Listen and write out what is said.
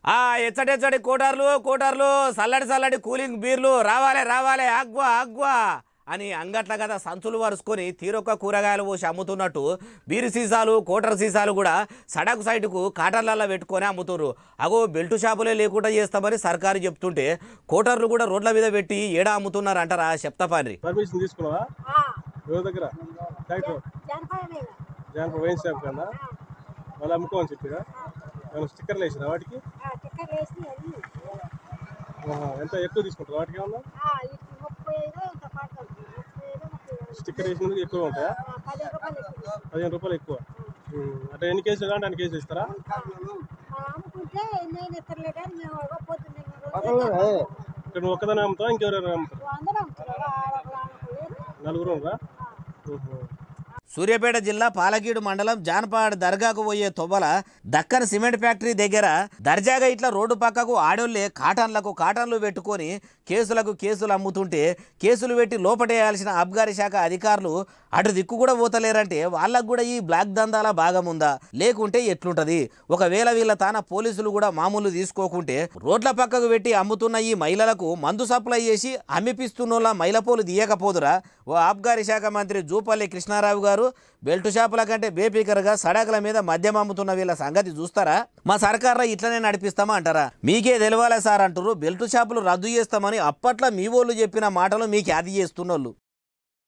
ఆ ఎచ్చటెచ్చటి కోటార్లు కోటార్లు సల్లడి సల్లడి కూలింగ్ బీర్లు రావాలే రావాలే అగ్వా అగ్వా అని అంగట్ల కదా సంచులు వరుసుకొని తీరొక్క కూరగాయలు పోసి అమ్ముతున్నట్టు బీరు సీసాలు కోటర్ సీసాలు కూడా సడకు సైటుకు కాటర్లలో పెట్టుకొని అమ్ముతున్నారు. అగో బెల్టు షాపులే లేకుండా చేస్తామని సర్కారు చెప్తుంటే కోటర్లు కూడా రోడ్ల మీద పెట్టి ఏడా అమ్ముతున్నారు అంటారా చెప్తాపారి. పర్మిషన్ తీసుకున్నావా ఎవరి దగ్గర? వైన్ షాప్ కన్నా వాళ్ళు అమ్ముకోమని చెప్పిరా? స్టిక్కర్లు వేసిరా వాటికి? ఎంత ఎక్కువ తీసుకుంటారు వాటికి? ఏమన్నా స్టిక్కర్ వేసినందుకు ఎక్కువ ఉంటాయా? 15 రూపాయలు ఎక్కువ. అంటే ఎన్ని కేజీలు కావాలంటే అన్ని కేజీలు ఇస్తారా? ఇక్కడ నువ్వు ఒక్కదాన్ని అమ్ముతావా ఇంకెవరైనా అమ్ముతారా? నలుగురు రా. సూర్యాపేట జిల్లా పాలకీడు మండలం జాన్పాడ్ దర్గాకు పోయే తొవ్వల దక్కన్ సిమెంట్ ఫ్యాక్టరీ దగ్గర దర్జాగా ఇట్లా రోడ్డు పక్కకు ఆడోళ్లే కాటన్లు పెట్టుకొని కేసులు అమ్ముతుంటే కేసులు పెట్టి లోపటేయాల్సిన అబ్కారీ శాఖ అధికారులు అటు దిక్కు కూడా పోతలేరంటే వాళ్ళకు కూడా ఈ బ్లాక్ దందాల భాగం ఉందా లేకుంటే ఎట్లుంటది? ఒకవేళ వీళ్ళ తాన పోలీసులు కూడా మామూలు తీసుకోకుంటే రోడ్ల పక్కకు పెట్టి అమ్ముతున్న ఈ మహిళలకు మందు సప్లై చేసి అమ్మిపిస్తున్నోళ్ళ మైలపోలు తీయకపోదురా? ఓ అబ్కారీ శాఖ మంత్రి జూపల్లి కృష్ణారావు గారు బెల్టు షాపుల కంటే బేపీకర్గా సడకుల మీద మద్యం అమ్ముతున్న వీళ్ళ సంగతి చూస్తారా? మా సర్కార్లో ఇట్లనే నడిపిస్తామా అంటారా? మీకే తెలవాలే సార్ అంటారు. బెల్టు షాపులు రద్దు చేస్తామని అప్పట్లో మీ వాళ్ళు చెప్పిన మాటలు మీకు అది చేస్తున్నోళ్ళు.